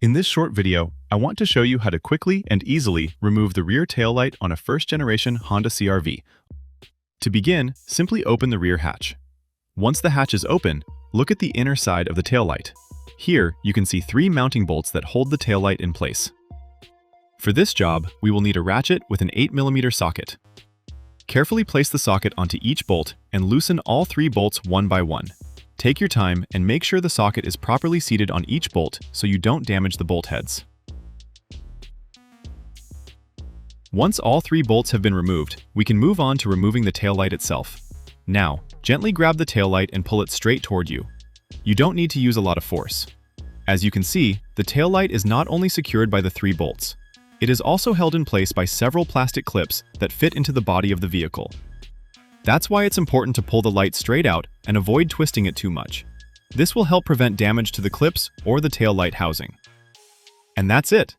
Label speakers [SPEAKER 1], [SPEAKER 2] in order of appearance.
[SPEAKER 1] In this short video, I want to show you how to quickly and easily remove the rear taillight on a first-generation Honda CR-V. To begin, simply open the rear hatch. Once the hatch is open, look at the inner side of the taillight. Here, you can see 3 mounting bolts that hold the taillight in place. For this job, we will need a ratchet with an 8mm socket. Carefully place the socket onto each bolt and loosen all 3 bolts one by one. Take your time and make sure the socket is properly seated on each bolt so you don't damage the bolt heads. Once all 3 bolts have been removed, we can move on to removing the taillight itself. Now, gently grab the taillight and pull it straight toward you. You don't need to use a lot of force. As you can see, the taillight is not only secured by the 3 bolts. It is also held in place by several plastic clips that fit into the body of the vehicle. That's why it's important to pull the light straight out and avoid twisting it too much. This will help prevent damage to the clips or the taillight housing. And that's it!